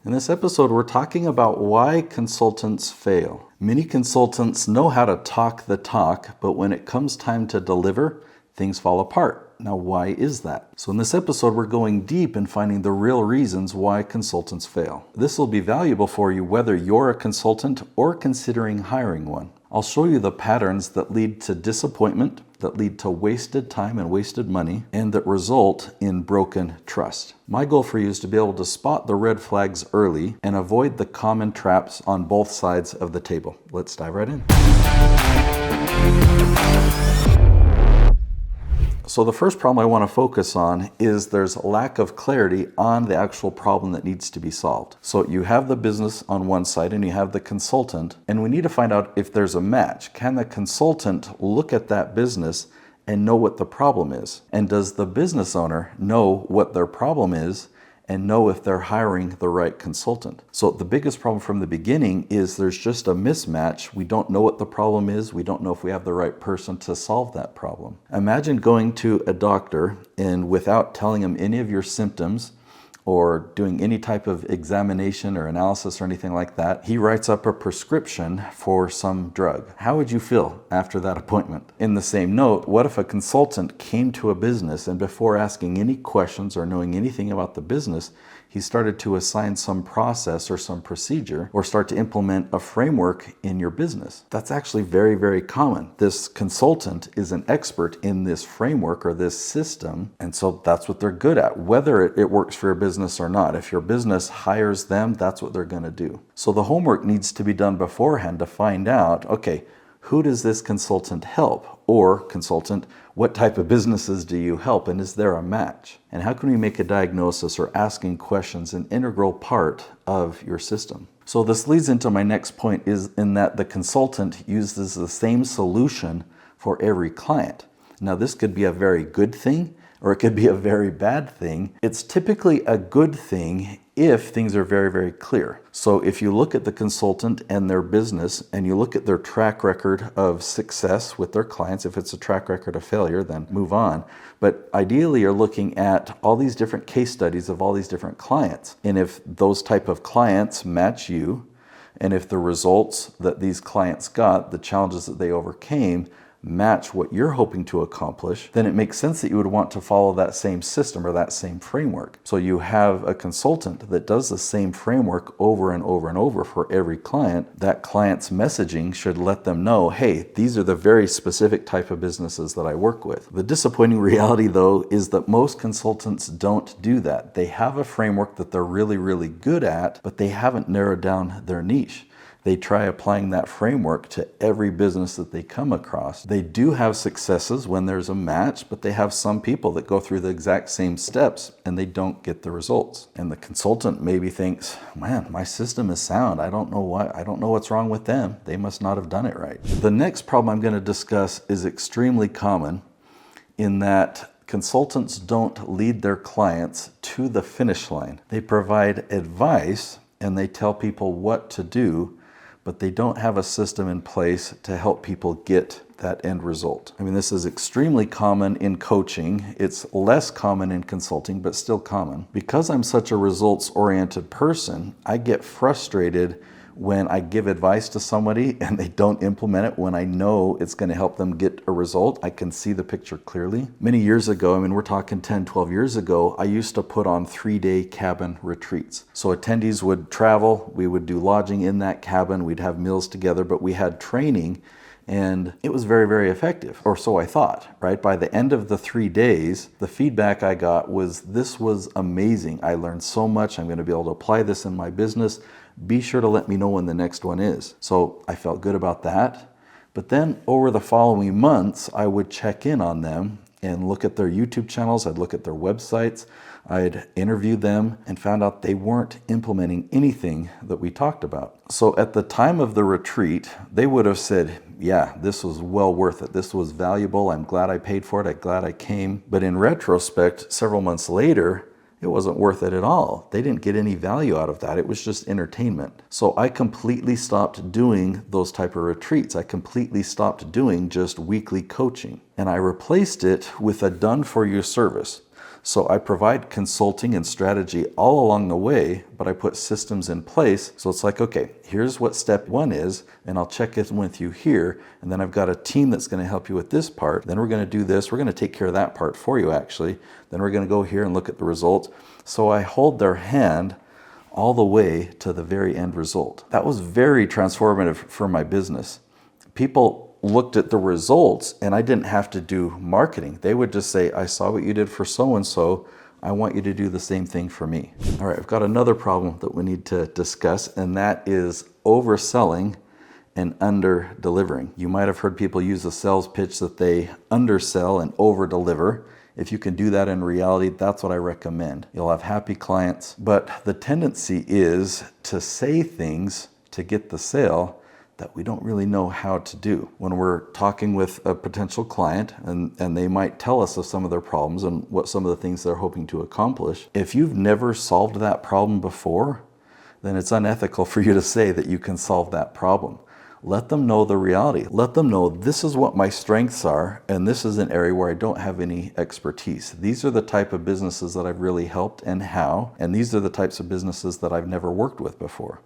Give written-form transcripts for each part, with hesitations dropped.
In this episode, we're talking about why consultants fail. Many consultants know how to talk the talk, but when it comes time to deliver, things fall apart. Now, why is that? So in this episode, we're going deep and finding the real reasons why consultants fail. This will be valuable for you whether you're a consultant or considering hiring one. I'll show you the patterns that lead to disappointment, that lead to wasted time and wasted money, and that result in broken trust. My goal for you is to be able to spot the red flags early and avoid the common traps on both sides of the table. Let's dive right in. So the first problem I want to focus on is there's a lack of clarity on the actual problem that needs to be solved. So you have the business on one side and you have the consultant, and we need to find out if there's a match. Can the consultant look at that business and know what the problem is? And does the business owner know what their problem is and know if they're hiring the right consultant? So the biggest problem from the beginning is there's just a mismatch. We don't know what the problem is. We don't know if we have the right person to solve that problem. Imagine going to a doctor and without telling him any of your symptoms or doing any type of examination or analysis or anything like that, he writes up a prescription for some drug. How would you feel after that appointment? In the same note, what if a consultant came to a business and before asking any questions or knowing anything about the business, he started to assign some process or some procedure or start to implement a framework in your business? That's actually very, very common. This consultant is an expert in this framework or this system, and so that's what they're good at, whether it works for your business or not. If your business hires them, that's what they're going to do. So the homework needs to be done beforehand to find out, okay, who does this consultant help? Or consultant, what type of businesses do you help, and is there a match? And how can we make a diagnosis or asking questions an integral part of your system? So this leads into my next point, is in that the consultant uses the same solution for every client. Now this could be a very good thing or it could be a very bad thing. It's typically a good thing if things are very, very clear. So if you look at the consultant and their business and you look at their track record of success with their clients, if it's a track record of failure, then move on. But ideally you're looking at all these different case studies of all these different clients. And if those type of clients match you, and if the results that these clients got, the challenges that they overcame, match what you're hoping to accomplish, then it makes sense that you would want to follow that same system or that same framework. So you have a consultant that does the same framework over and over and over for every client. That client's messaging should let them know, hey, these are the very specific type of businesses that I work with. The disappointing reality, though, is that most consultants don't do that. They have a framework that they're really, really good at, but they haven't narrowed down their niche. They try applying that framework to every business that they come across. They do have successes when there's a match, but they have some people that go through the exact same steps and they don't get the results. And the consultant maybe thinks, man, my system is sound. I don't know what's wrong with them. They must not have done it right. The next problem I'm going to discuss is extremely common in that consultants don't lead their clients to the finish line. They provide advice and they tell people what to do, but they don't have a system in place to help people get that end result. I mean, this is extremely common in coaching. It's less common in consulting, but still common. Because I'm such a results-oriented person, I get frustrated when I give advice to somebody and they don't implement it when I know it's going to help them get a result. I can see the picture clearly. Many years ago, I mean, we're talking 10, 12 years ago, I used to put on 3-day cabin retreats. So attendees would travel, we would do lodging in that cabin, we'd have meals together, but we had training, and it was very, very effective, or so I thought, right? By the end of the 3 days, the feedback I got was, this was amazing. I learned so much. I'm going to be able to apply this in my business. Be sure to let me know when the next one is. So I felt good about that. But then over the following months, I would check in on them and look at their YouTube channels. I'd look at their websites. I'd interview them and found out they weren't implementing anything that we talked about. So at the time of the retreat, they would have said, yeah, this was well worth it. This was valuable. I'm glad I paid for it. I'm glad I came. But in retrospect, several months later, it wasn't worth it at all. They didn't get any value out of that. It was just entertainment. So I completely stopped doing those type of retreats. I completely stopped doing just weekly coaching. And I replaced it with a done-for-you service. So I provide consulting and strategy all along the way, but I put systems in place. So it's like, okay, here's what step 1 is, and I'll check in with you here. And then I've got a team that's going to help you with this part. Then we're going to do this. We're going to take care of that part for you, actually. Then we're going to go here and look at the results. So I hold their hand all the way to the very end result. That was very transformative for my business. People looked at the results and I didn't have to do marketing. They would just say, I saw what you did for so-and-so. I want you to do the same thing for me. All right, I've got another problem that we need to discuss, and that is overselling and under-delivering. You might have heard people use a sales pitch that they undersell and over-deliver. If you can do that in reality, that's what I recommend. You'll have happy clients, but the tendency is to say things to get the sale that we don't really know how to do. When we're talking with a potential client and they might tell us of some of their problems and what some of the things they're hoping to accomplish, if you've never solved that problem before, then it's unethical for you to say that you can solve that problem. Let them know the reality. Let them know this is what my strengths are, and this is an area where I don't have any expertise. These are the type of businesses that I've really helped and how, and these are the types of businesses that I've never worked with before.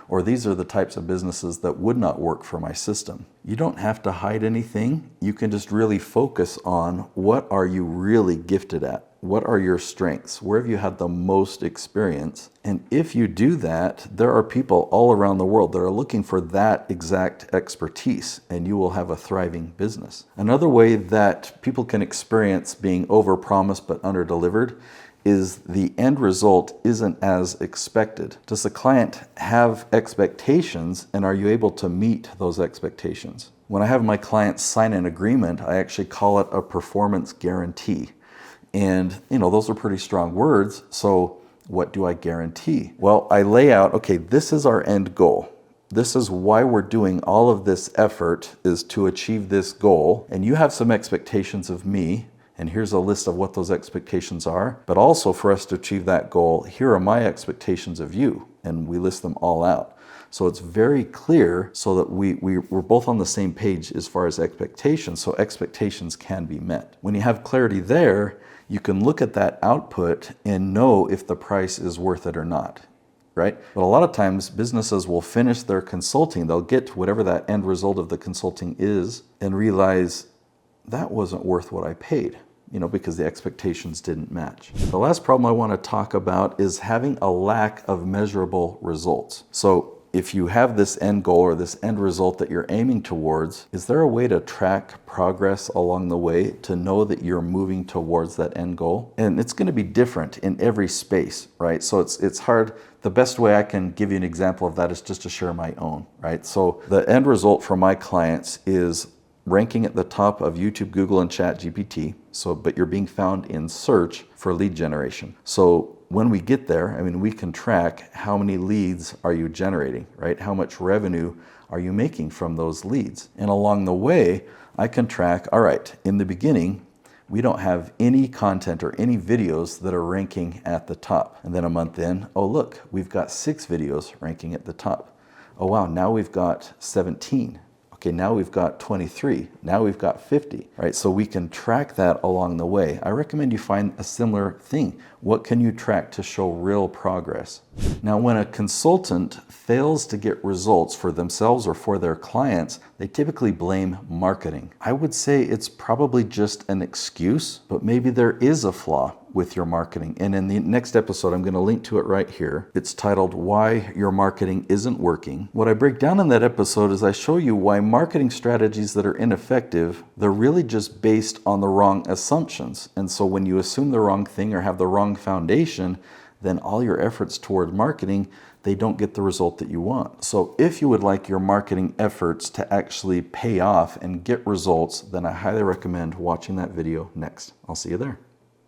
Or these are the types of businesses that would not work for my system. You don't have to hide anything. You can just really focus on what are you really gifted at? What are your strengths? Where have you had the most experience? And if you do that, there are people all around the world that are looking for that exact expertise, and you will have a thriving business. Another way that people can experience being overpromised but underdelivered is the end result isn't as expected. Does the client have expectations, and are you able to meet those expectations? When I have my clients sign an agreement, I actually call it a performance guarantee. And those are pretty strong words. So what do I guarantee? Well, I lay out, okay, this is our end goal. This is why we're doing all of this effort, is to achieve this goal. And you have some expectations of me, and here's a list of what those expectations are. But also, for us to achieve that goal, here are my expectations of you. And we list them all out. So it's very clear so that we're both on the same page as far as expectations, so expectations can be met. When you have clarity there, you can look at that output and know if the price is worth it or not, right? But a lot of times businesses will finish their consulting, they'll get to whatever that end result of the consulting is and realize that wasn't worth what I paid, because the expectations didn't match. The last problem I want to talk about is having a lack of measurable results. So if you have this end goal or this end result that you're aiming towards, is there a way to track progress along the way to know that you're moving towards that end goal? And it's going to be different in every space, right? So it's hard. The best way I can give you an example of that is just to share my own, right? So the end result for my clients is ranking at the top of YouTube, Google, and ChatGPT. But you're being found in search for lead generation. So when we get there, we can track how many leads are you generating, right? How much revenue are you making from those leads? And along the way, I can track, all right, in the beginning, we don't have any content or any videos that are ranking at the top. And then a month in, oh look, we've got 6 videos ranking at the top. Oh wow, now we've got 17. Okay, now we've got 23, now we've got 50, right? So we can track that along the way. I recommend you find a similar thing. What can you track to show real progress? Now, when a consultant fails to get results for themselves or for their clients, they typically blame marketing. I would say it's probably just an excuse, but maybe there is a flaw with your marketing. And in the next episode, I'm going to link to it right here. It's titled Why Your Marketing Isn't Working. What I break down in that episode is I show you why marketing strategies that are ineffective, they're really just based on the wrong assumptions. And so when you assume the wrong thing or have the wrong foundation, then all your efforts toward marketing, they don't get the result that you want. So if you would like your marketing efforts to actually pay off and get results, then I highly recommend watching that video next. I'll see you there.